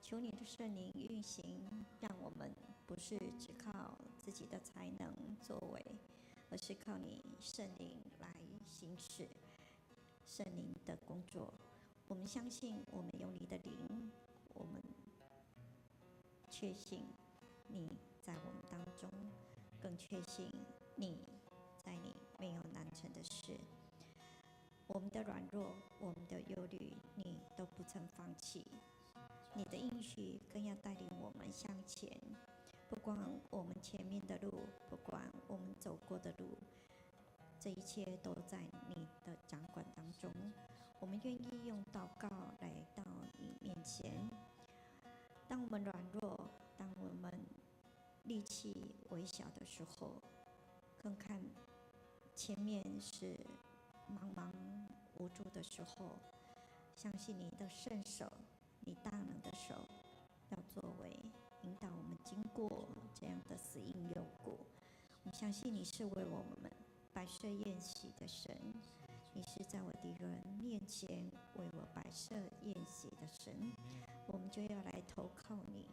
求你的圣灵运行，让我们不是只靠自己的才能作为，而是靠你圣灵来行使圣灵的工作。我们相信，我们有你的灵，我们确信你在我们当中，更确信你在你没有难成的事。我们的软弱，我们的忧虑，你都不曾放弃。你的应许更要带领我们向前，不管我们前面的路，不管我们走过的路，这一切都在你的掌管当中。我们愿意用祷告来到你面前。当我们软弱，当我们力气微小的时候，更看前面是茫茫无助的时候，相信你的圣手，你大能的手要作为引导我们经过这样的死荫幽谷。我们相信你是为我们摆设宴席的神，你是在我敌人面前为我摆设宴席的神。我们就要来投靠你，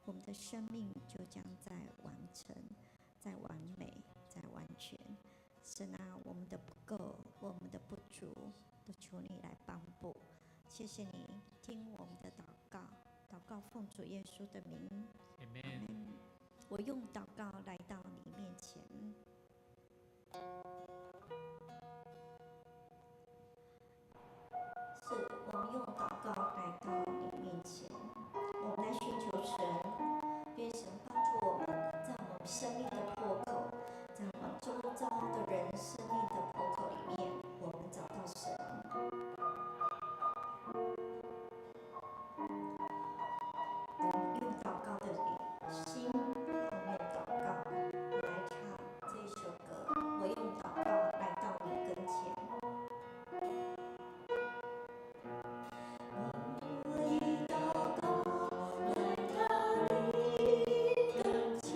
我们的生命就将在完成，在完美，在完全。神啊，我们的不够，我们的不足，都求你来帮补。谢谢你听我们的祷告，祷告奉主耶稣的名，阿们。我用祷告来到你面前。是我们用祷告来到你面前，我们来寻求神，愿神帮助我们，在我们生命的破口，在我们周遭的人生命的破口里面，我们找到神。用祷告的心，用祷告来唱这首歌。我用祷告来到你跟前。我以祷告来到你跟前。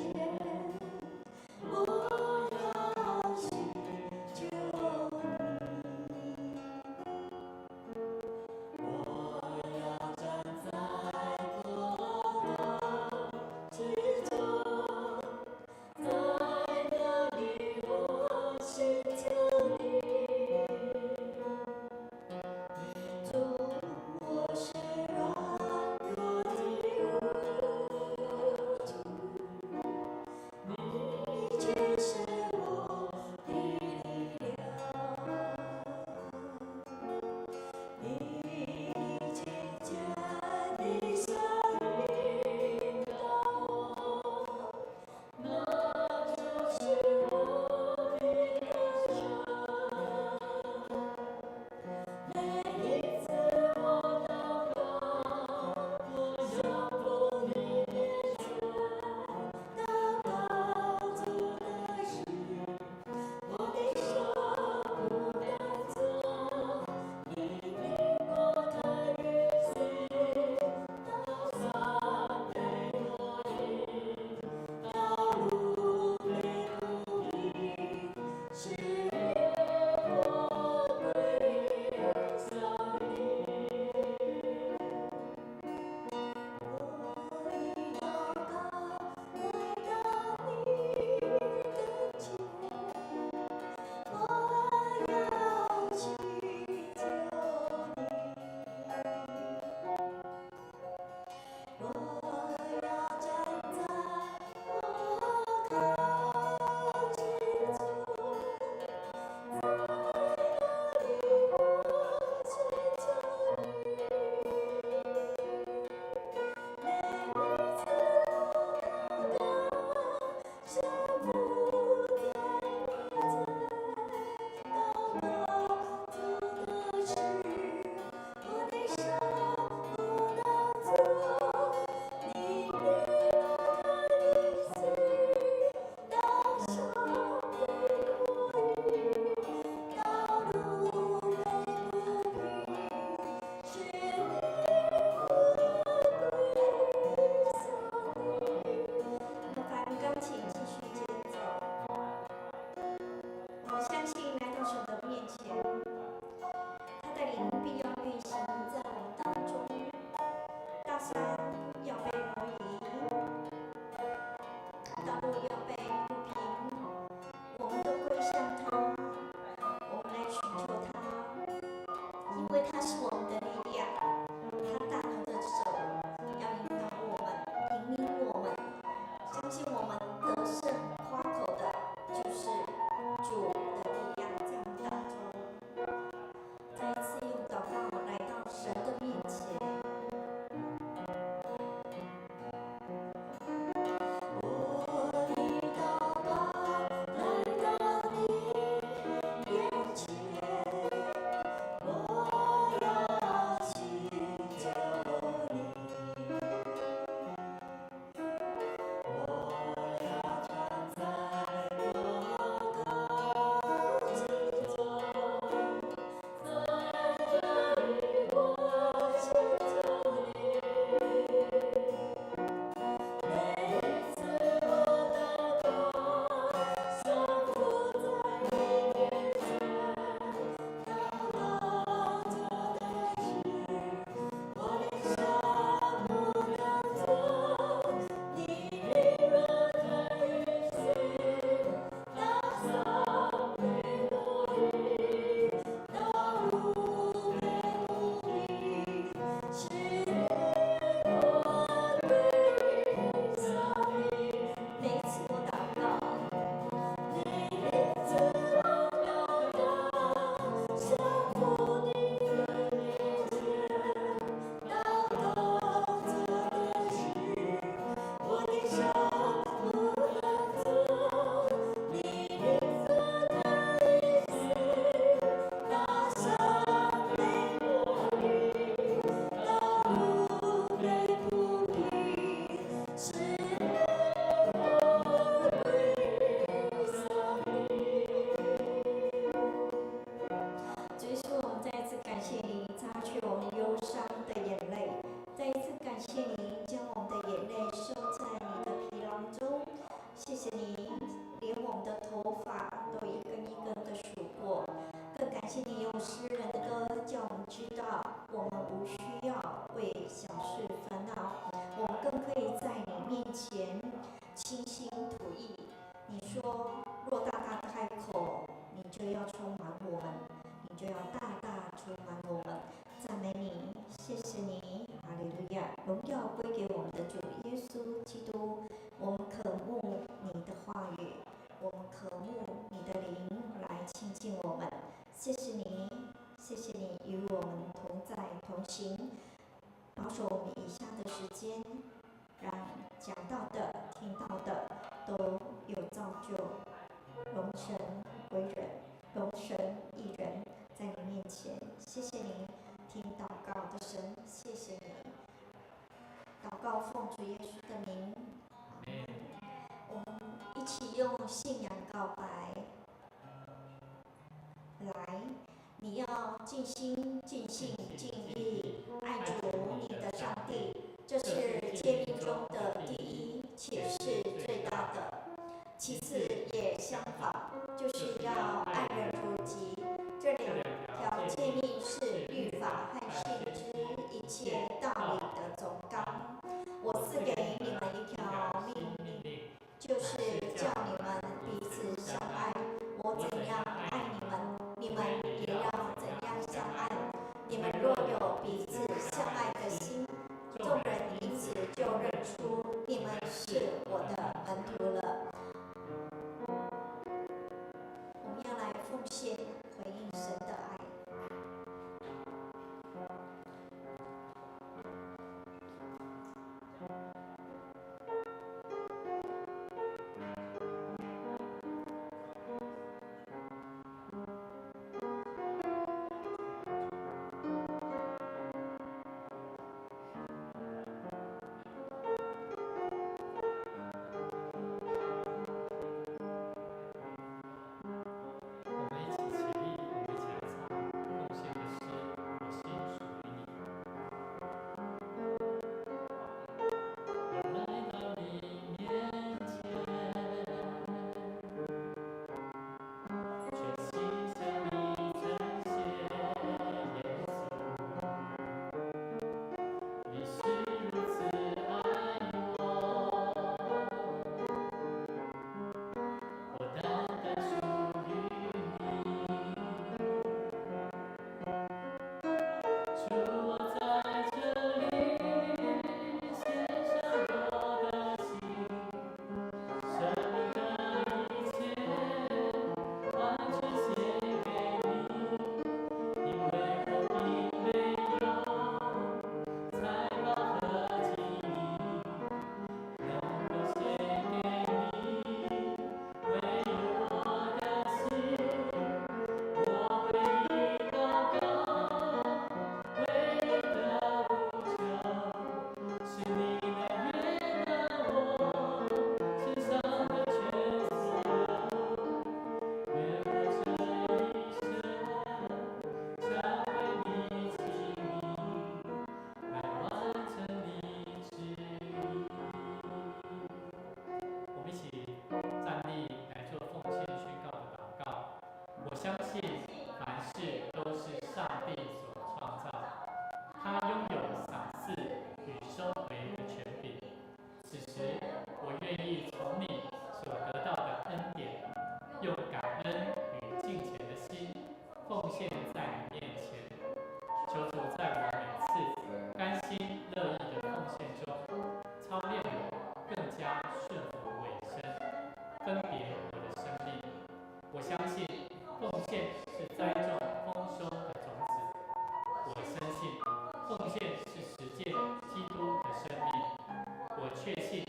确信，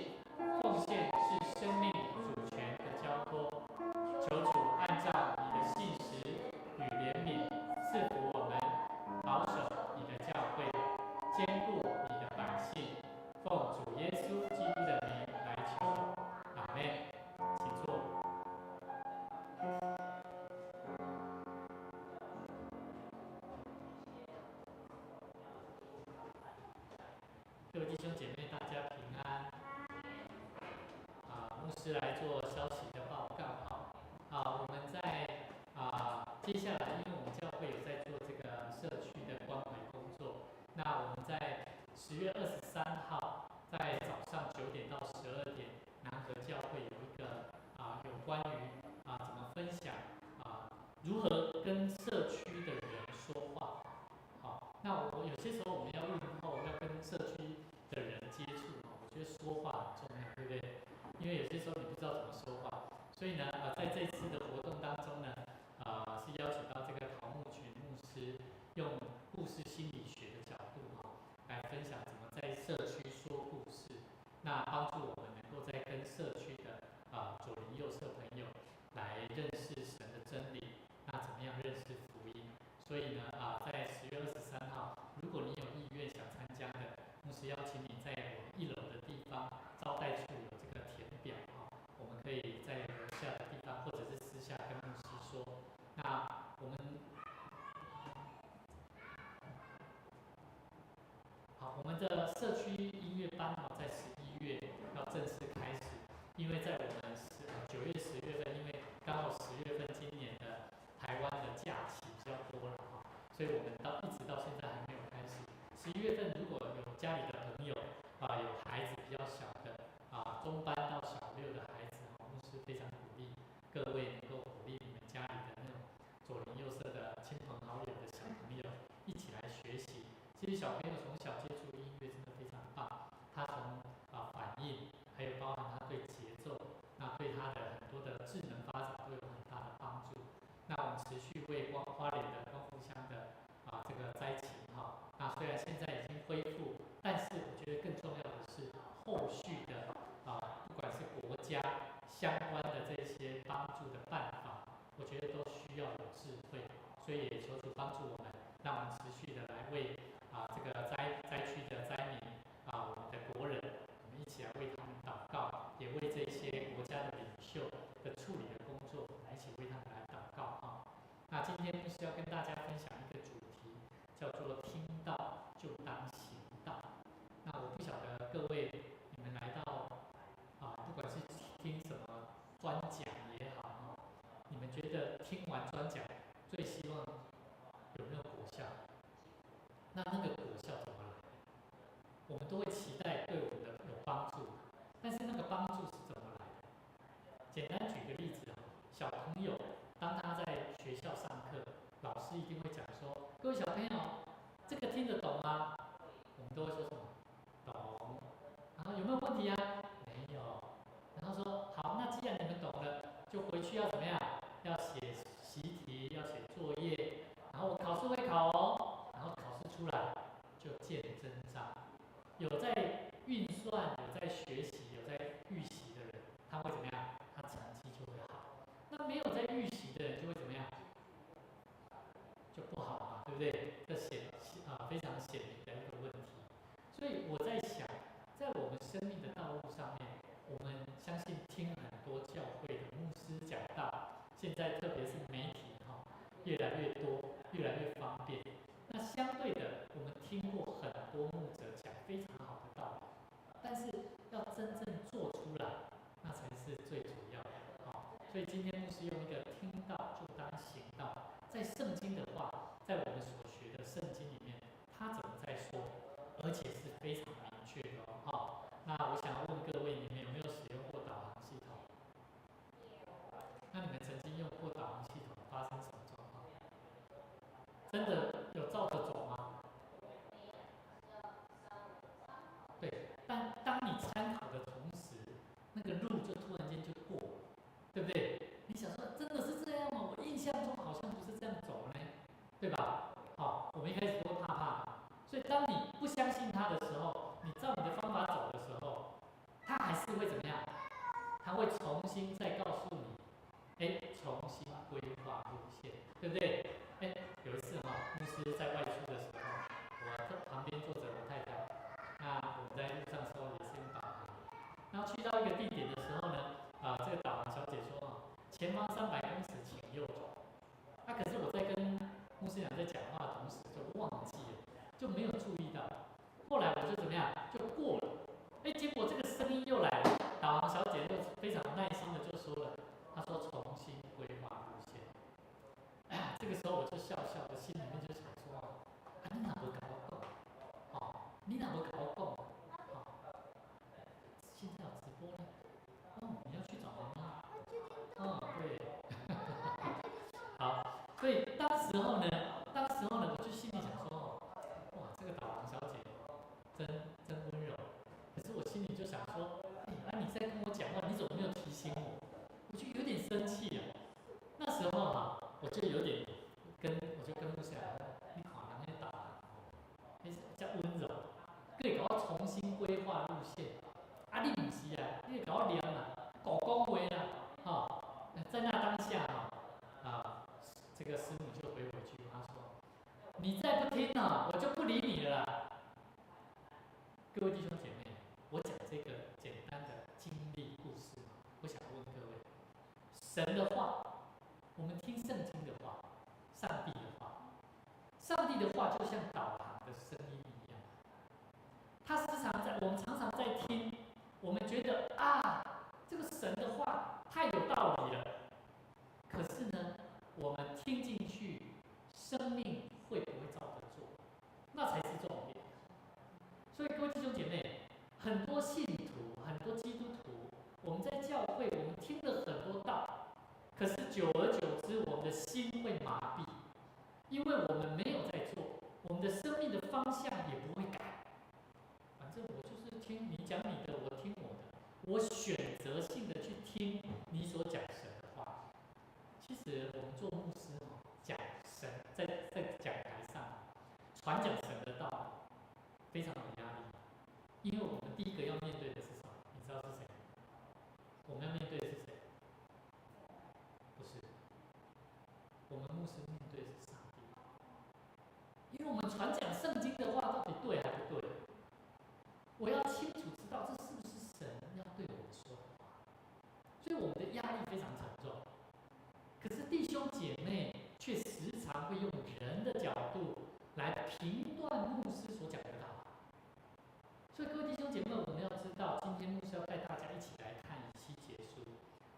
奉献是生命主权的交托。求主按照你的信实与怜悯，赐福我们，保守你的教会，坚固你的百姓。奉主耶稣基督的名来求，阿们。请坐。各位弟兄姐妹，大家平安。牧师来做消息的报告。我们在接下来，因为我们教会有在做这个社区的关怀工作，那我们在10月23号，在早上9点到12点，南和教会有一个有关于怎么分享如何跟社区的人说话。那我有些时候我们要问候，要跟社区的人接触，我觉得说话很重要，对不对？因为有些时候你不知道怎么说话，所以呢，在这次的活动当中呢，是邀请到这个陶木群牧师，用故事心理学的角度来分享怎么在社区说故事，那帮助我们能够在跟社区的左邻右舍朋友来认识神的真理，那怎么样认识福音？所以呢，在10月23号，如果你有意愿想参加的，牧师邀请你在我们1楼的地方招待处有这个填表我们可以在楼下的地方，或者是私下跟牧师说。那我们的社区音乐班在11月要正式开始，因为在我们9月、10月份，因为刚好10月份今年的台湾的假期比较多了所以我们一直到现在还没有开始。11月份如果有家里的朋友有孩子比较小的中班到小6的孩子牧师非常鼓励各位能够鼓励你们家里的那种左邻右舍的亲朋好友的小朋友一起来学习。其实小朋友从小接触音乐真的非常棒，他从反应，还有包含他对节奏，那对他的很多的智能发展都有很大的帮助。那我们持续为花莲的光复乡的这个灾情那虽然现在已经恢复，但是我觉得更重要的是后续的不管是国家相关的这些帮助的办法，我觉得都需要有智慧，所以也求主帮助我们，让我们持续的来为这个灾区的灾民我们的国人，我们一起来为他们祷告，也为这些国家的领袖的处理的工作，来一起为他们来祷告那今天牧师要跟大家分享一个主题，叫做听到就当行道。那我不晓得各位你们来到不管是听什么专讲也好你们觉得听完专讲最希望有没有果效？那个果效怎么来？我们都会期待对我们的有帮助，但是那个帮助是怎么来的？简单举个例子小朋友当他在学校上课，老师一定会讲说：“各位小朋友，这个听得懂吗？”我们都会说什么？懂。然后有没有问题啊？没有。然后说好，那既然你们懂了，就回去要怎么样？要写习题，要写作业，然后我考试会考然后考试出来就见真章。有在运算、有在学习、有在预习的人，他会怎么样？他成绩就会好。那没有在预习的人就会怎么样？就不好嘛，对不对？这非常显明的一个问题。所以我在想，在我们生命的道路上面，我们相信听很多教会的牧师讲道，现在特别是媒体越来越多，越来越方便。那相对的，我们听过很多牧者讲非常好的道理，但是要真正做出来，那才是最主要的所以今天牧师用一个听到就当行道，在圣经的话，在我们所学的圣经里面，他怎么在说，而且是非常明确的那我想要问各位，你们有没有使用过导航系统？那你们曾经用过导航系统发生什么状况？真的有照着走吗？对，但当你参考的同时，那个路就突然间就过了，对不对？你想说真的是这样吗？我印象中好像不是这样走呢，对吧？我们一开始都怕怕的，所以当你不相信他的时候，你照你的方法走的时候，新再告诉你，重新规划路线，对不对？有一次牧师在外出的时候，我在旁边坐着我太太，那我们在路上的时候也是用导航，然后去到一个地点的时候呢，这个导航小姐说前方300公尺请右走。可是我在跟牧师长在讲话的同时就忘记了，就没有注意到。后来我就怎么样，就过了。结果这个声音又来了，导航小姐就非常耐心的就说了，她说重新规划路线。这个时候我就笑笑的，心里面就想说，你哪不搞我讲？你哪不搞我讲？现在有直播呢，你要去找妈妈。对。好，所以当时候呢，我就心里想说，哇，这个导航小姐真温柔。可是我心里就想说，你在跟我讲话，你怎么没有提醒我？我就有点生气了。那时候我就有点跟牧师讲，你看人家导航，叫温柔，你给我重新规划路线。你不是你给我念讲话在那当下这个师母就回我一句话说：“你再不听我就不理你了啦。”各位弟兄姐妹，我讲这个简单的经历故事，我想问各位：神的话，我们听圣经的话，上帝的话，上帝的话就像导航的声音一样，我们常常在听，我们觉得这个神的话太有道理了，可是呢，我们听进去，生命会不会照着做？那才是重点。所以各位弟兄姐妹，很多信徒、很多基督徒，我们在教会，我们听了很多道，可是久而久之，我们的心会麻痹，因为我们没有在做，我们的生命的方向也不会改。反正我就是听你讲你的，我听我的，我选择性的去听你所讲神的话。其实我们做牧师讲神，在讲台上传讲神的道理，非常有压力，因为我们第一个要面对的是什么？你知道是谁？我们要面对的是谁？不是，我们牧师面对的是上帝，因为我们传讲圣经的话到底对还不对？我要清楚知道这是不是神要对我们说的话，所以我们的压力非常沉重。可是弟兄姐妹却时常会用人的角度来评断牧师所讲的道理。所以各位弟兄姐妹，我们要知道，今天牧师要带大家一起来看以西结书。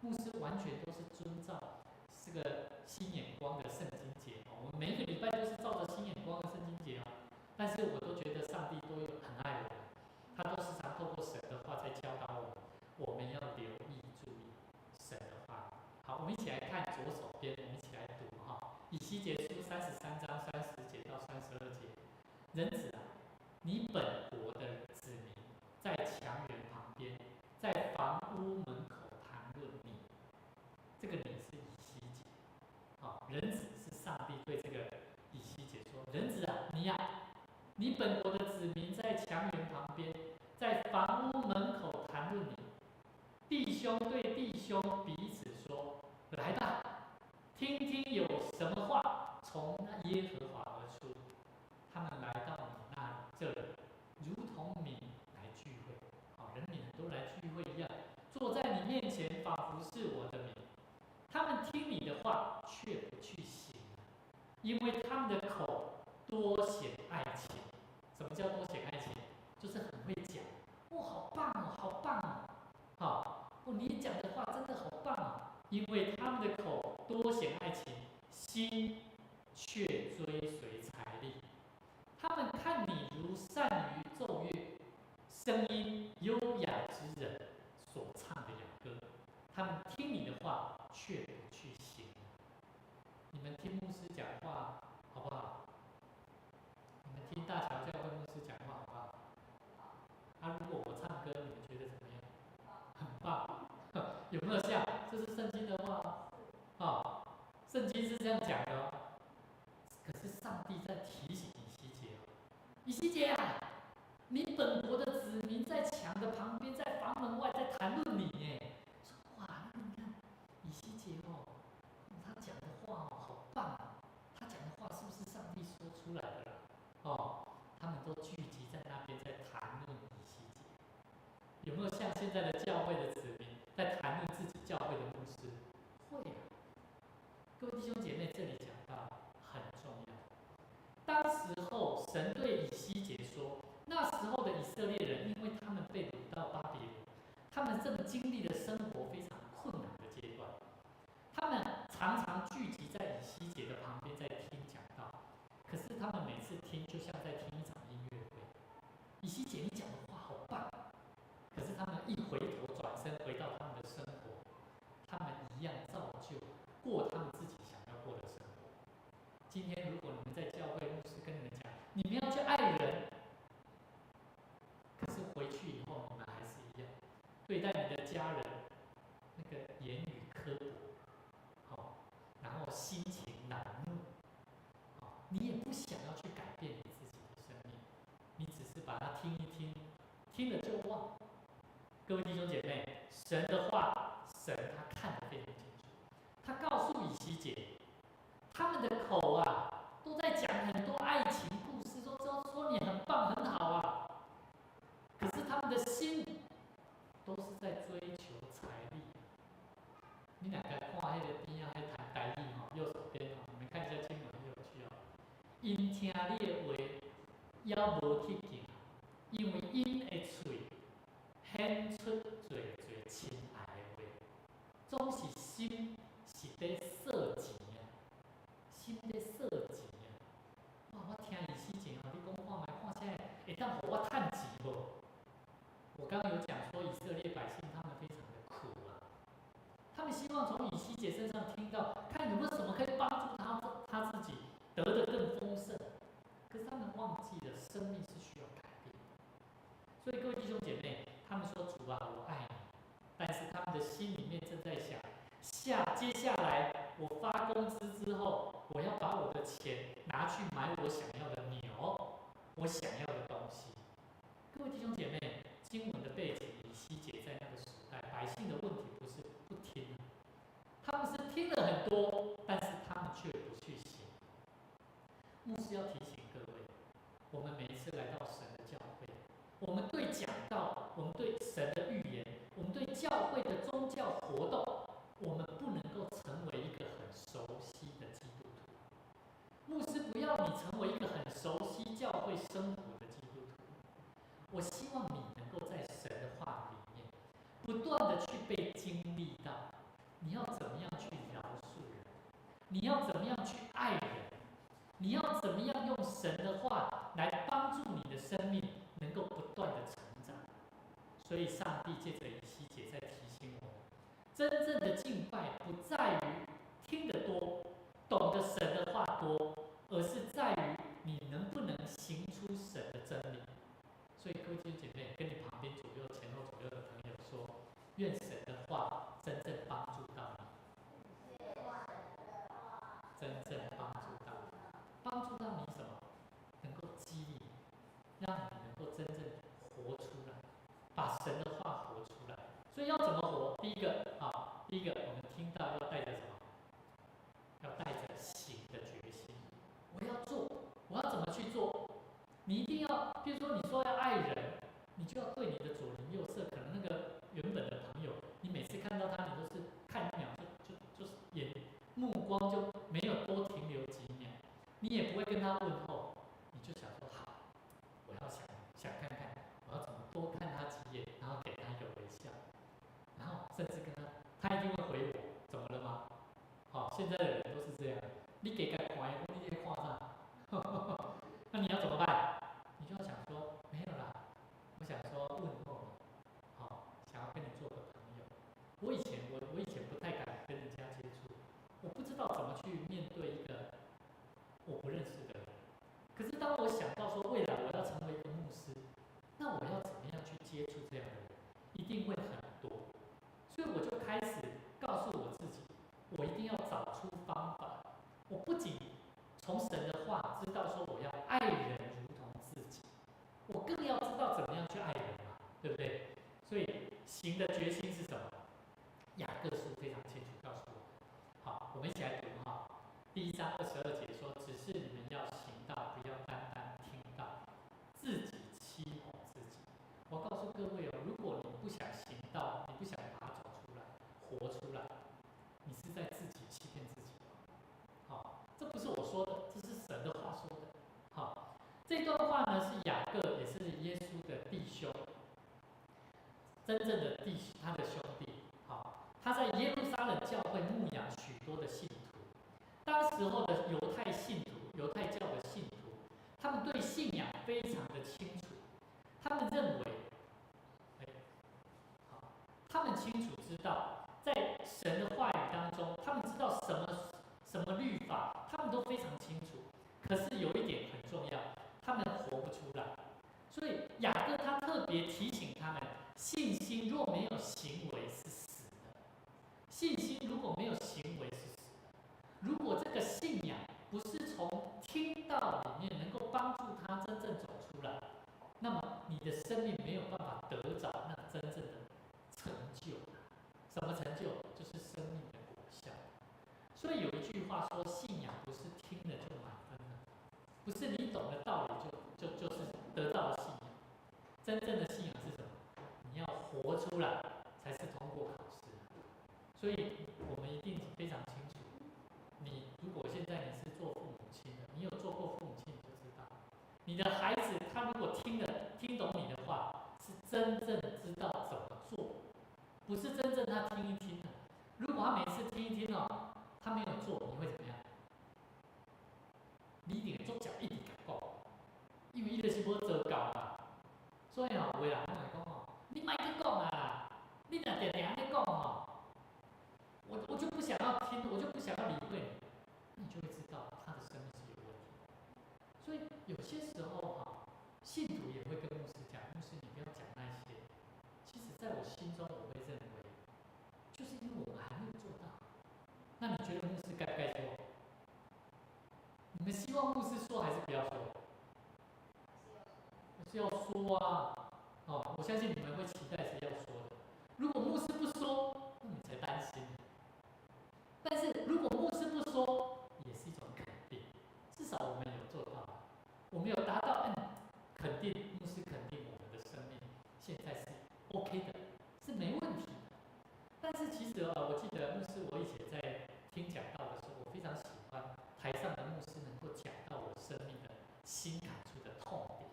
牧师完全都是遵照这个新眼光的圣经节，我们每一个礼拜都是照着新眼光的圣经节但是我都觉得上帝都很爱我们，他都时常透过神的话在教导我们，我们要留意注意神的话。好，我们一起来看左手边，我们一起来读以西结书33章30节到32节。人子你本国的子民在墙垣旁边，在房屋门口谈论你。这个你是以西结，人子是上帝对这个以西结说：人子你本国的子民在墙垣旁边，在房屋门口谈论你。弟兄对弟兄彼此说：来吧，听听有什么话从那耶和华而出。他们来到你这里，如同民来聚会，人民都来聚会一样，坐在你面前，仿佛是我的民。他们听你的话，却不去行，因为他们的口多显爱情。什么叫多显爱情？就是很会讲，好棒好棒你讲的话真的好棒因为他们的口多显爱情，心却追随财力。他们看你如善于奏乐，声音优雅之人所唱的雅歌。他们听你的话，却不去行。你们听牧师讲话好不好？你们听大桥教会牧师讲话好不好？如果我唱歌，你们觉得怎么样？很棒，有没有像？这是圣经的话圣经是这样讲的可是上帝在提醒以西结你本国的子民在墙的旁边，在房门外，在谈论你耶。哇，应现在的教会的子民在谈论自己教会的牧师？会啊。各位弟兄姐妹，这里讲到很重要。当时候神对以西结说，那时候的以色列人，因为他们被掳到巴比伦，他们正经历了生活非常困难的阶段，他们常常聚集在以西结的旁边在听讲道，可是他们每次听就像在听一场音乐会。以西结，你讲的话好棒，可是他们一回头转身回到他们的生活，他们一样照旧过他们自己想要过的生活。今天如果你们在教会，牧师跟你们讲，你们要去爱人，可是回去以后你们还是一样对待你的家人，那个言语刻薄，然后心情难怒，你也不想要去改变你自己的生命，你只是把它听一听，听了就忘。各位弟兄姐妹，神的话，神他看得非常清楚，他告诉以西结，他们的口啊都在讲很多爱情故事，说你很棒很好啊，可是他们的心都是在追求财力。你两个看那个边啊，还谈台语右手边你们看一下经文很有趣因听你的话，也无去行，因为因的嘴显出最亲爱的话，总是心是在色钱心在色钱哇！我听以西结你讲看现在会当互我趁钱无？我刚刚有讲说以色列百姓他们非常的苦啊，他们希望从以西结身上听到，看有没有什么可以帮助他自己得的更丰盛。可是他们忘记了生命是需要改变的。所以各位弟兄姐妹，他们说主啊，我爱你，但是他们的心里面正在想，接下来我发工资之后，我要把我的钱拿去买我想要的牛，我想要的东西。各位弟兄姐妹，经文的背景，以西结在那个时代，百姓的问题不是不听，他们是听了很多，但是他们却不去行。牧师要提醒各位，我们每一次来到神的教会，我们对讲道，我们对神的预言，我们对教会的宗教活动，我们不能够成为一个很熟悉的基督徒。牧师不要你成为一个很熟悉教会生活的基督徒，我希望你能够在神的话里面，不断的去被经历到，你要怎么样去饶恕人，你要怎么样去爱人，你要怎么样用神的话来帮助你的生命能够不断的成长。所以上帝借着以西结在提醒我们，真正的敬拜不在于听得多，懂得神的话多，而是在于你能不能行出神的真理。所以各位弟兄姐妹，跟你旁边左右前后左右的朋友说，愿神的话真正帮助到你，真正帮助到你，帮助到你什么？能够激励你，让你能够真正活出来，把神的话活出来。所以要怎么活？第一个我们听到要带着什么？要带着行的决心。我要做，我要怎么去做？你一定要，比如说你说要爱人，你就要对你的左邻右舍，可能那个原本的朋友，你每次看到他，你都是看一秒就是目光就没有多停留几秒，你也不会跟他问候，你就想说好，我要想看看，我要怎么多看他几眼，然后给他一个微笑，然后甚至跟他一定会回我，怎么了吗？现在的人都是这样，你给他看，你在看啥？那你要怎么办？你就要想说没有啦，我想说问候你，想要跟你做个朋友。我以前不太敢跟人家接触，我不知道怎么去面对一个我不认识的人。可是当我想到说未来我要成为一个牧师，那我要怎么样去接触这样的人？一定会很多。所以我就开始告诉我自己，我一定要找出方法。我不仅从神的话知道说我要爱人如同自己，我更要知道怎么样去爱人嘛，对不对？所以行的决心是什么？雅各书非常清楚告诉我们。好，我们一起来读第1章22节说：“只是你们要行道，不要单单听到，自己欺哄自己。”我告诉各位如果你不想行活出来，你是在自己欺骗自己。好，这不是我说的，这是神的话说的。好，这段话呢是雅各，也是耶稣的弟兄，真正的他的兄弟。好，他在耶路撒冷教会牧养许多的信徒。当时候的犹太信徒、犹太教的信徒，他们对信仰非常的清楚，他们认为，他们清楚知道，在神的话语当中，他们知道什么律法，他们都非常清楚。可是有一点很重要，他们活不出来。所以雅各他特别提醒他们，信心若没有行为是死的。信心如果没有行为是死的。如果这个信仰不是从听道里面能够帮助他真正走出来，那么你的生命没有办法得着那真正的成就。什么成就？就是生命的果效。所以有一句话说，信仰不是听了就满分了，不是你懂了道理就是得到了信仰。真正的信仰是什么？你要活出来才是通过考试。所以我们一定非常清楚，你如果现在你是做父母亲的，你有做过父母亲，你就知道，你的孩子他如果听懂你的话，是真正知道怎么做，不是真正他听一听的。如果他每次听一听哦，他没有做，你会怎么样？你一定做脚一定敢讲，因为伊就是无做到嘛。所以哦，有的人会讲哦，你莫去讲啊，你若定定安尼讲哦，我就不想要听，我就不想要理会你，那你就会知道他的生命是有问题。所以有些时候哈，信徒也会跟牧师讲，牧师你不要讲那些。其实在我心中，我会认为，就是因为我们还没有做到。那你觉得牧师该不该说？你们希望牧师说还是不要说？是要说啊！哦，我相信你们会期待是要说的。如果牧师不说，那你才担心。但是如果牧师不说，也是一种肯定，至少我们有做到，我们有达到肯定，牧师肯定我们的生命现在是 OK 的，是没问题的。但是其实我记得牧师我以前在听讲道的时候，我非常喜欢台上的牧师能够讲到我生命的心感触的痛点。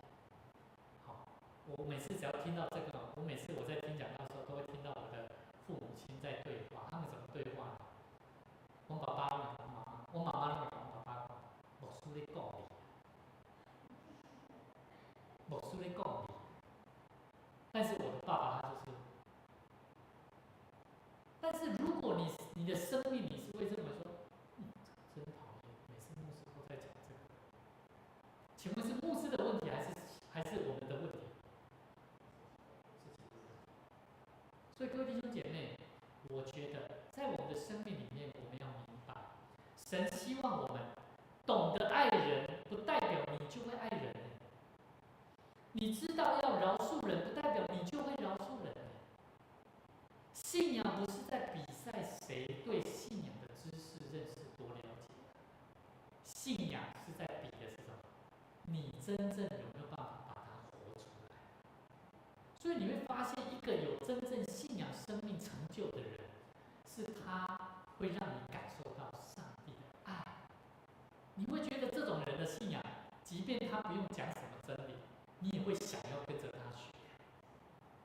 好，我每次只要听到这个，我每次我在听讲道的时候，都会听到我的父母亲在对话，他们怎么对话呢？我爸爸拢讲妈妈，我妈妈拢讲我爸爸讲，牧师在讲你，牧师在讲你。但是我的爸爸他就是，但是如果你的生命你是会认为说，真讨厌，每次牧师都在讲这个，请问是牧师的问题还是我们的问题？所以各位弟兄姐妹，我觉得在我们的生命里面，我们要明白，神希望我们懂得爱人，不代表你就会爱人。你知道要饶恕人，不代表你就会饶恕人。信仰不是在比赛谁对信仰的知识认识多了解，信仰是在比的是什么？你真正有没有办法把它活出来？所以你会发现，一个有真正信仰生命成就的人，是他会让你感受到上帝的爱。你会觉得这种人的信仰，即便他不用讲什么真理，你也会想要跟着他学。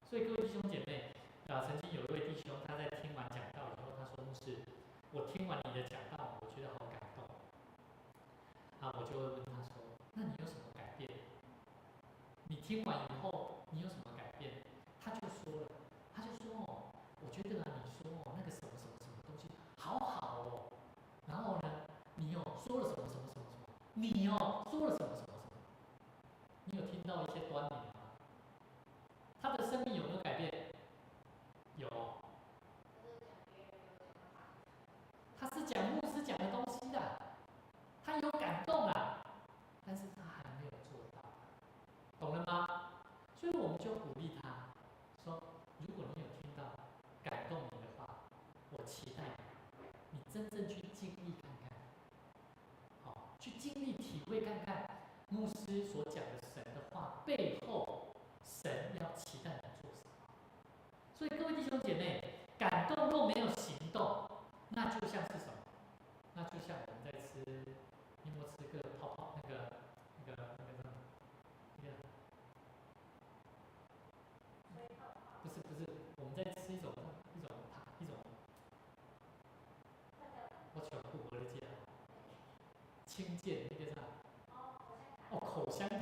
所以各位弟兄姐妹，曾经有一位弟兄，他在听完讲道以后，他说：“牧师，我听完你的讲道，我觉得好感动。”我就会问他说：“那你有什么改变？你听完以后，你有什么改变？”他就说了，哦，我觉得你说那个什么什么什么东西好好哦，然后呢，你说了什么什么什么什么，你说了什么什么什么，你有听到一些端倪吗？他的生命有没有改变？有。他是讲牧师讲的东西的，他有感动啊，但是他还没有做到，懂了吗？所以我们就鼓励他说：如果你有听到感动你的话，我期待你真正去经历看看，好，去经历体会看看牧师所讲的神的话背后，神要期待你做什么。所以各位弟兄姐妹，感动若没有行氢键那个啥，哦，口香糖，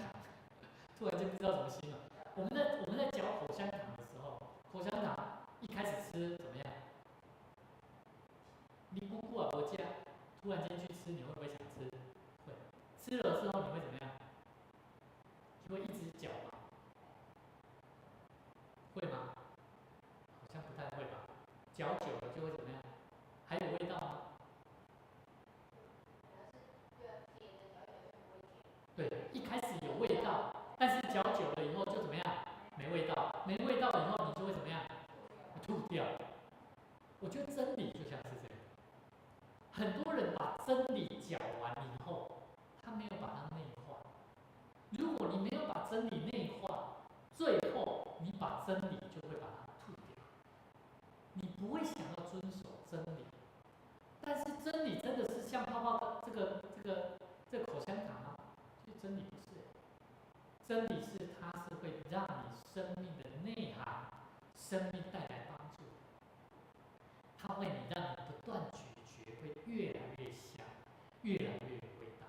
突然间不知道怎么形容。我们在嚼口香糖的时候，口香糖一开始吃怎么样？你姑姑啊，我家突然间去吃，你会不会想吃？会。吃了之后你会怎么样？就会一直嚼吗？会吗？好像不太会吧。嚼久了就会怎么样？还有味道吗？对，一开始有味道，但是嚼久了以后就怎么样？没味道，没味道以后你就会怎么样？吐掉。我觉得真理就像是这样，很多人把真理嚼完以后，他没有把它内化。如果你没有把真理内化，最后你把真理就会把它吐掉，你不会想要遵守真理。但是真理真的是像泡泡这个口香糖吗？其实真理不是，真理是它是会让你生命的内涵、生命带来帮助，它会让你不断咀嚼，会越来越香，越来越有味道。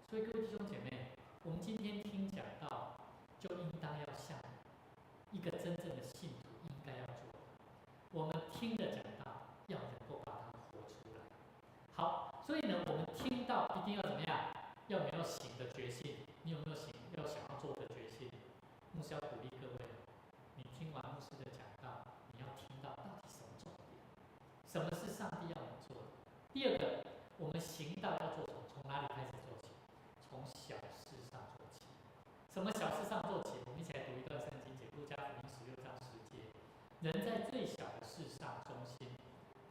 所以各位弟兄姐妹，我们今天听讲道，就应当要像一个真正的信徒应该要做的。我们听了讲道，要能够把它活出来。好，所以呢，我们听到一定要怎么样？要没有行的决心？你有没有行要想要做的决心？牧师要鼓励各位，你听完牧师的讲道，你要听到到底什么重点？什么是上帝要我们做的？第二个，我们行道要做什么？从哪里开始做起？从小事上做起。什么小事上做起？我们一起来读一段圣经节，路加福音16章10节。人在最小的事上忠心，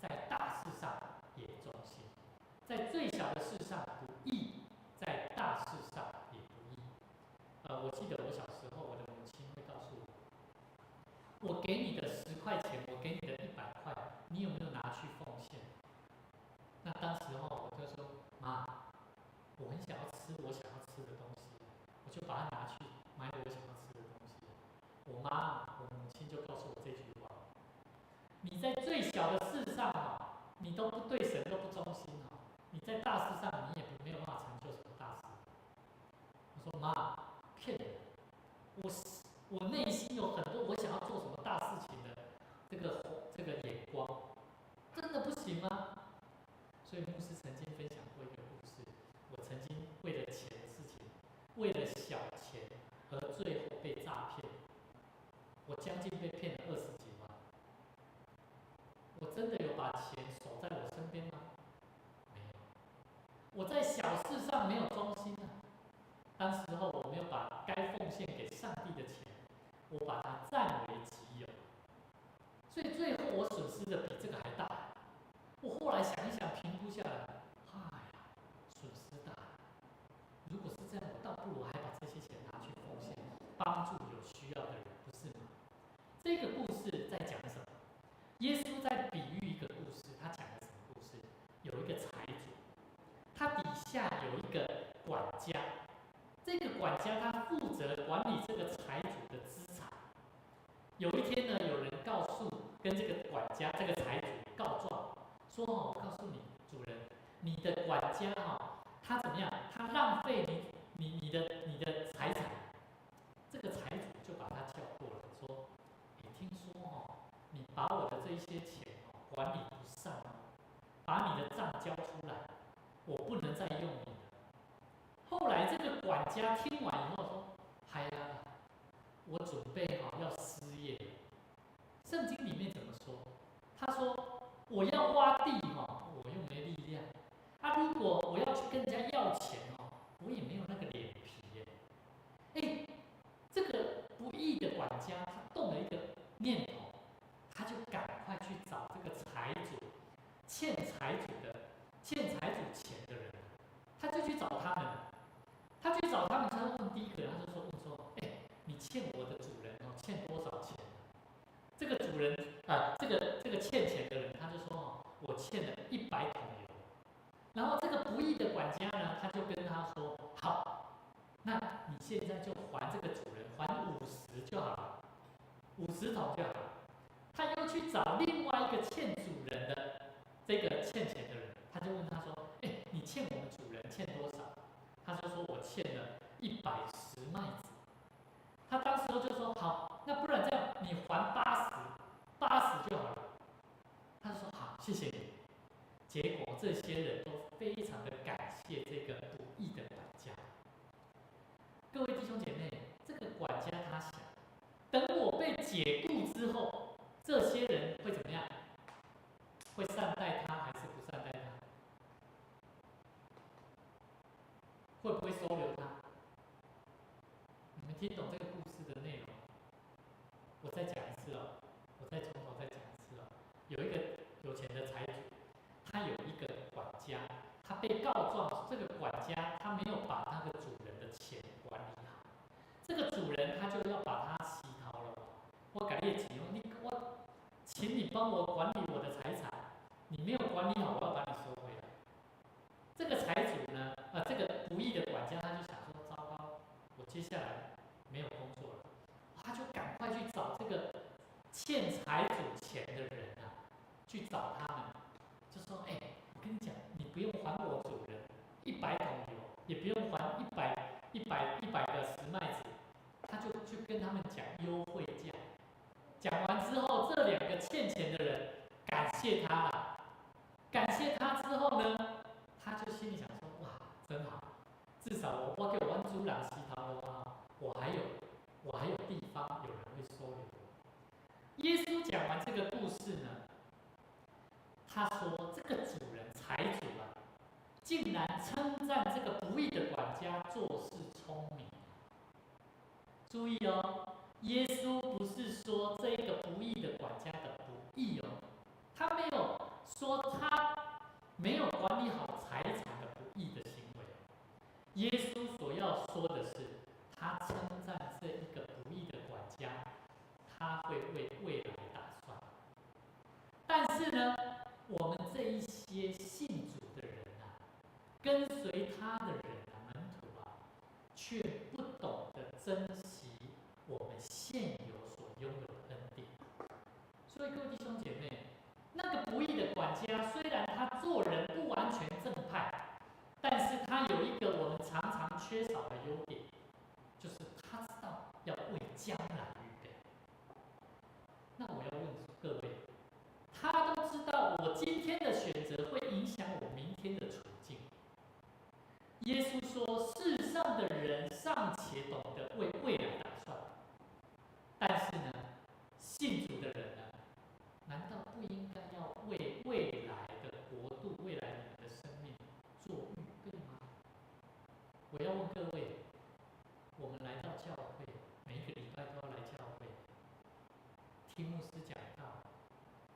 在大事上也忠心；在最小的事上不义，在大事上也不义。我记得我小时候，我的母亲会告诉我：我给你的10块钱，我给你的100块，你有没有拿去奉献？那当时候我就说：妈，我很想要吃我想要吃的东西，我就把它拿去买我想要吃的东西。我母亲就告诉我这句话：你在最小的事上你都不对神都不忠心你在大事上你也没有办法成就什么大事。我说妈，骗人！我内心有很多我想要做什么大事情的这个眼光，真的不行吗？所以牧师曾经分享过一个故事，我曾经为了钱的事情，为了小钱而最后被诈骗，我将近被骗了20几万。我真的有把钱守在我身边吗？没有。我在小事上没有忠心当时候我没有把该奉献给上帝的钱，我把它占为己有，所以最后我损失的比这个还大。我后来想一想，评估下来，损失大。如果是这样，我倒不如还把这些钱拿去奉献，帮助有需要的人，不是吗？这个故事在讲什么？耶稣在比喻一个故事，他讲的什么故事？有一个财主，他底下有一个管家，这个管家他负责管理这个财主的资产。有一天呢，有人跟这个管家、这个财主告状，说我告诉你，主人，你的管家他怎么样？他浪费你的财产。这个财主就把他叫过来，说，听说你把我的这些钱管理不善，把你的账交出来，我不能再用你了。后来这个管家听完以后说：“哎呀，我准备要失业。”圣经里面怎么说？他说：“我要挖地我又没力量。如果我要去跟人家要钱我也没有那个脸皮耶。”这个不义的管家他动了一个念头，他就赶快去找这个财主欠财主钱的人，他就去找他们。他去找他们，他问第一个人，他就问说：“你欠我的主人欠多少钱？”这个主人这个欠钱的人，他就说：“我欠了100桶油。”然后这个不义的管家呢，他就跟他说：“好，那你现在就还这个主人，还50就好了，50桶就好了。”他又去找另外一个欠主人的这个欠钱的人，他就问他说：“你欠我们主人欠多少？他就说我欠了110麦子。他当时就说好，那不然这样，你还80就好了。他说好，谢谢你。结果这些人都非常的感谢这个不义的管家。各位弟兄姐妹，这个管家他想，等我被解雇之后，这些人会怎么样？会善待他还是不善待他？会不会收留他？你们听懂这个故事的内容？我再讲一次哦，我再从头再讲一次哦。有一个有钱的财主，他有一个管家，他被告状，这个管家他没有把那个主人的钱管理好，这个主人他就要把他洗逃了。我改业急用我，请你帮我管理我的财产，你没有管理好，我要把你收回来。这个财主呢，这个不义的管家他就想说，糟糕，我接下来没有工作了，他就赶快去找这个欠财主钱的人啊，去找他们，就说，我跟你讲，你不用还我主人100桶油，也不用还100个10麦子，他就去跟他们讲优惠价。讲完之后，这2个欠钱的人感谢他了，感谢他之后呢，他就心里想说，哇，真好，至少我给我湾主人洗头的话，我还有地方有人会收留我。耶稣讲完这个故事呢，他说这个主人财主啊，竟然称赞这个不义的管家做事聪明。注意哦，耶稣不是说这个不义的管家的不义哦，他没有说他没有管理好财产的不义的行为。耶稣所要说的是，他称赞这一个不义的管家，他会为未来打算。但是呢，我们这一些信主的人啊，跟随他的人啊，门徒啊，却不懂得珍惜我们现有所拥有的恩典。所以各位弟兄姐妹，那个不义的管家虽然他做人不完全正派，但是他有一个我们常常缺少的优点，就是他知道要为将来预备。那我要问各位，他都知道我今天的选择会影响我明天的处境。耶稣说，世上的人尚且懂得为未来打算，但是呢，信主的人呢，难道不应该要为未来的国度、未来你们的生命做预备吗？我要问各位，我们来到教会，每一个礼拜都要来教会，听牧师讲道，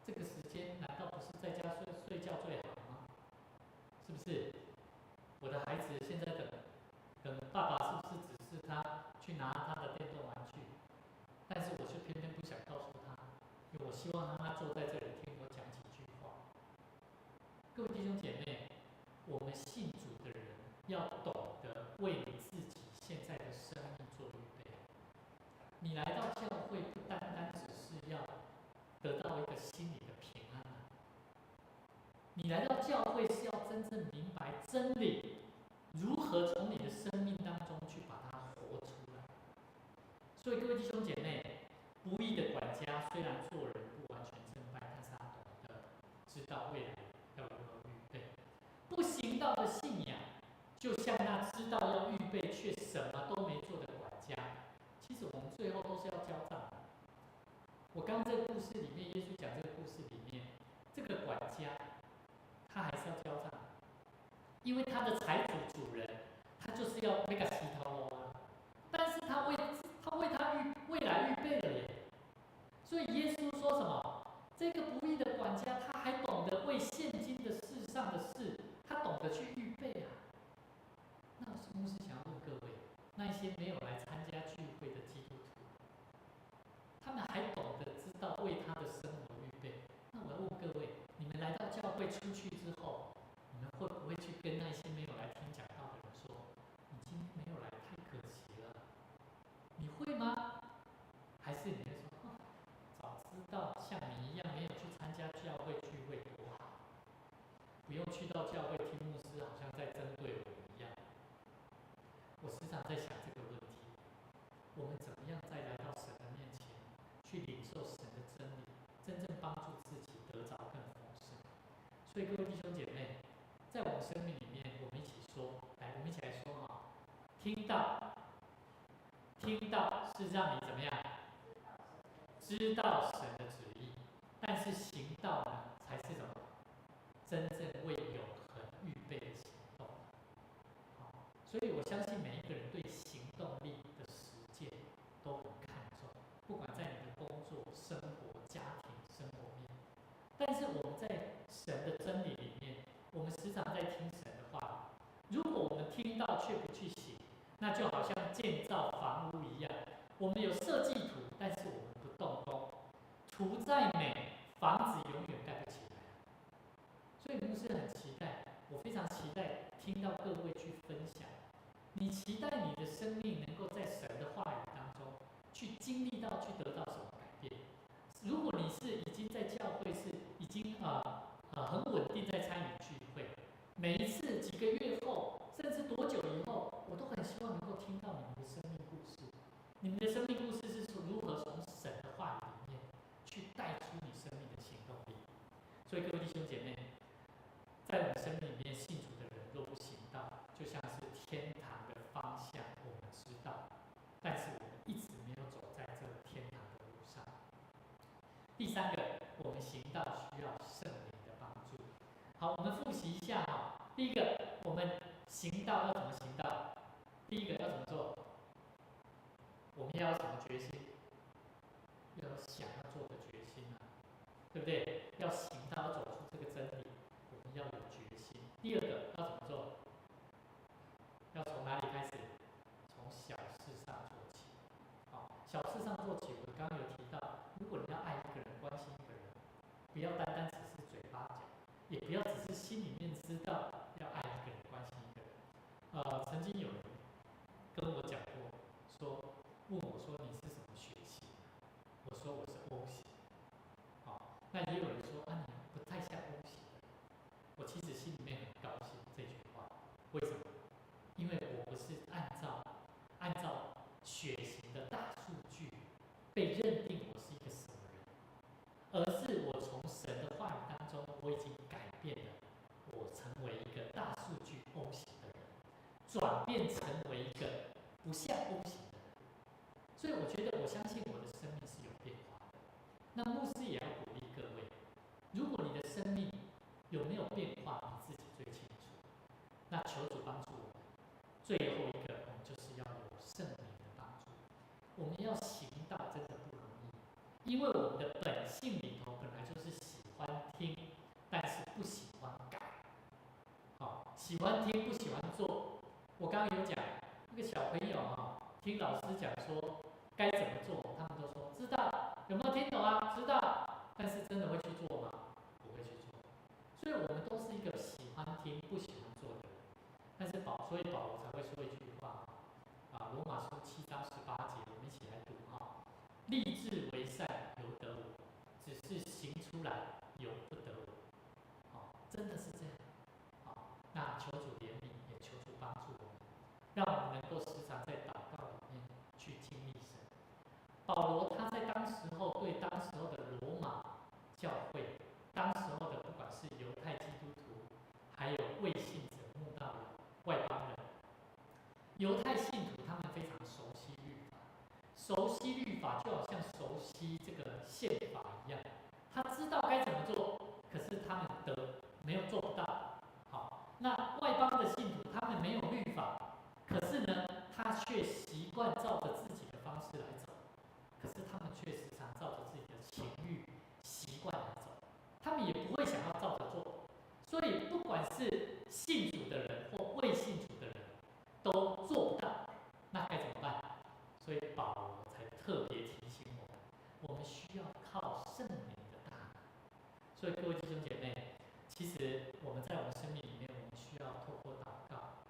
这个时间难道不是在家睡觉最好吗？是不是？我的孩子现在等爸爸，是不是指示他去拿他的电动玩具？但是我却偏偏不想告诉他，因为我希望让他坐在这里听我讲几句话。各位弟兄姐妹，我们信主的人要懂得为你自己现在的生命做预备。你来到教会，不单单只是要得到一个心理的平安，你来到教会是要真正明白真理，如何从你的生命当中去把它活出来。所以各位弟兄姐妹，不义的管家虽然做人不完全正派，但是他懂得知道未来要如何预备。不行道的信仰，就像那知道要预备却什么都没做的管家，其实我们最后都是要交账的。我刚刚这个故事里面，耶稣讲这个故事里面，这个管家他还是要交账，因为他的财主人，他就是要那个洗头啊，但是他为他未来预备了耶。所以耶稣说什么？这个不义的管家，他还懂得为现今的世上的事，他懂得去预备啊。那我牧师想要问各位，那些没有来参加聚会的基督徒，他们还懂得知道为他的生活预备。那我要问各位，你们来到教会出去之后，你们会不会去跟那些没有来听讲道的人说，你今天没有来太可惜了？你会吗？还是你会说，早知道像你一样没有去参加教会聚会多好，不用去到教会听牧师好像在针对我一样。我时常在想这个问题：我们怎么样再来到神的面前，去领受神的真理，真正帮助自己得着更丰盛？所以各位弟兄姐妹，在我们生命里面，我们一起说，来，我们一起来说哈，听到，听到是让你怎么样？知道神的旨意，但是行道呢，才是什么？真正为永恒预备的行动。好，所以我相信每一个人对行动力的实践都很看重，不管在你的工作、生活、家庭、生活面。但是我们在神的真理里面，我们时常在听神的话。如果我们听到却不去行，那就好像建造房屋一样，我们有设计图，但是我们不动工，图再美，房子永远盖不起来。所以牧师很期待，我非常期待听到各位去分享，你期待你的生命能够在神的话语当中去经历到、去得到什么改变？如果你是已经在教会是已经很稳定在参与聚会，每一次几个月后，甚至多久以后，我都很希望能够听到你们的生命故事。你们的生命故事是如何从神的话语里面去带出你生命的行动力？所以各位弟兄姐妹，在我们生命里面信主的人若不行道，就像是天堂的方向我们知道，但是我们一直没有走在这天堂的路上。第三个，我们行道需要圣灵的帮助。好，我们复习一下哈。第一个，我们行道要怎么行道？第一个要怎么做？我们要有什么决心？要有想要做的决心啊，对不对？要行道，要走出这个真理，我们要有决心。第二个要怎么做？要从哪里开始？从小事上做起。好，小事上做起，我刚刚有提到，如果你要爱一个人、关心一个人，不要单单只是嘴巴讲，也不要只是心里面知道要爱一个人、关心一个人。曾经有人跟我讲过，问我说你是什么血型？我说我是 O 型。好，那也有人说你不太像 O 型的。我其实心里面很高兴这句话，为什么？因为我不是按照血型的大数据被认定我是一个什么人，而是我从神的话语当中，我已经改变了，我成为一个大数据 O 型的人，转变成为一个不像 O 型的人。所以我觉得，我相信我的生命是有变化的。那牧师也要鼓励各位，如果你的生命有没有变化，你自己最清楚。那求主帮助我们。最后一个，我们就是要有圣灵的帮助。我们要行道真的不容易，因为我们的本性里头本来就是喜欢听，但是不喜欢改。好，喜欢听不喜欢做。我刚刚有讲，那个小朋友听老师讲说该怎么做，他们都说知道，有没有听懂啊？知道，但是真的会去做吗？不会去做。所以我们都是一个喜欢听不喜欢做的人。但是所以保罗才会说一句话罗马书7章18节，我们一起来读立志为善，由得我；只是行出来，由不得我。真的是这样。那求主怜悯，也求主帮助我们，让我们能够时常在祷告里面去经历神。保罗他在当时候对当时候的罗马教会，当时候的不管是犹太基督徒，还有未信者、慕道友、外邦人，犹太信徒他们非常熟悉律法，熟悉律法就好像熟悉这个宪法一样，他知道该怎么做，可是他们没有做不到。好，那外邦的信徒他们没有律法，可是呢，他却习惯照着自己的方式来走，可是他们却时常照着自己的情欲习惯来走，他们也不会想要照着做。所以不管是信主的人或未信主的人，都做不到，那该怎么办？所以保罗才特别提醒我们，我们需要靠圣灵的大能。所以各位弟兄姐妹，其实我们在我们生命里面，我们需要透过祷告，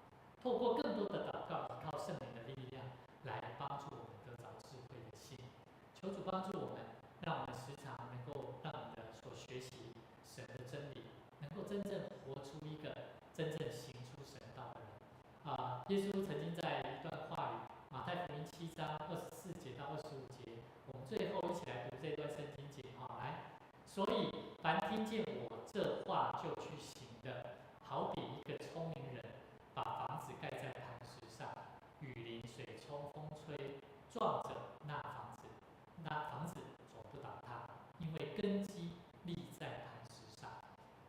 透过更多的祷告，依靠圣灵的力量来帮助我们得着智慧的心。求主帮助我们，让我们时常能够让我们的所学习神的真理，能够真正活出一个真正行出耶稣曾经在一段话语，马太福音7章24节到25节，我们最后一起来读这段圣经节来。所以凡听见我这话就去行的，好比一个聪明人，把房子盖在磐石上，雨淋、水冲、风吹，撞着那房子总不倒塌，因为根基立在磐石上。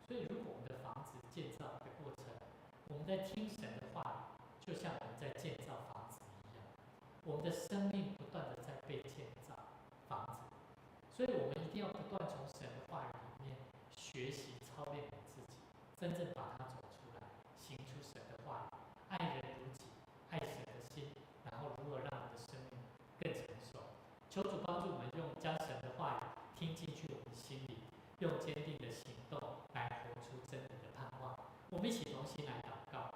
所以，如果我们的房子建造的过程，我们在听神的话语，就像我们在建造房子一样，我们的生命不断的在被建造房子。所以，我们一定要不断从神的话语里面学习操练我们自己，真正把它走出来，行出神的话语，爱人如己，爱神的心，然后如何让我们的生命更成熟。求主帮助我们用将神的话语听进去我们心里，用坚定的行动来活出真理的盼望。我们一起同心来祷告。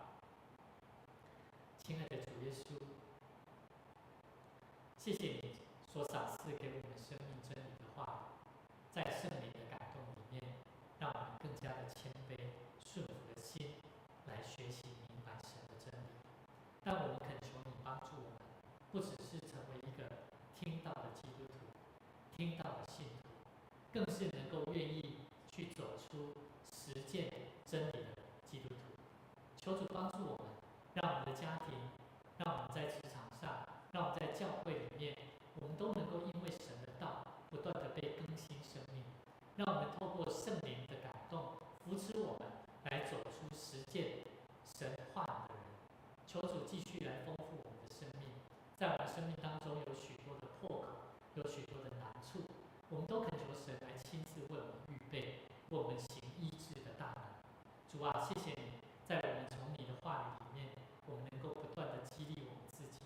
亲爱的主耶稣，谢谢你所赏赐给我们生命真理的话语，在圣灵的感动里面，让我们更加的谦卑、顺服的心来学习明白神的真理。但我们恳求你帮助我们，不只是成为一个听到的基督徒、听到的信徒，更是能够愿意去走出实践真理的基督徒。求主帮助我们，让我们的家庭，让我们在职场上，让我们在教会里面，我们都能够因为神的道不断的被更新生命，让我们透过圣灵的感动，扶持我们来走出实践神话语的人。求主继续来丰富我们的生命，在我们生命当中有许多的破口，有许多的难处，我们都恳求神来亲自为我们预备，为我们行医治的大能。主啊，谢谢你，在我们从你的话语里面，我们能够不断的激励我们自己，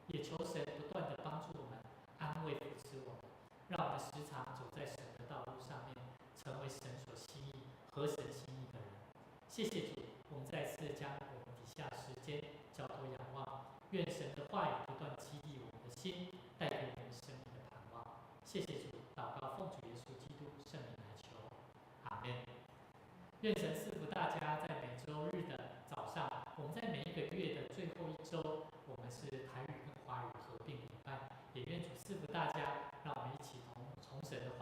也求神不断的帮助我们，安慰扶持我们，让我们时常走在神的道路上面，成为神所心意、合神心意的人。谢谢主，我们再次将我们底下时间交托仰望，愿神的话语不断激励我们的心，带给我们生命的盼望。谢谢主，祷告奉主耶稣基督圣名来求，阿们。愿神赐福大家，在每周日的早上，我们在每一个月的最后一周，我们是台语跟华语合并礼拜，也愿主赐福大家，让我们一起从神的话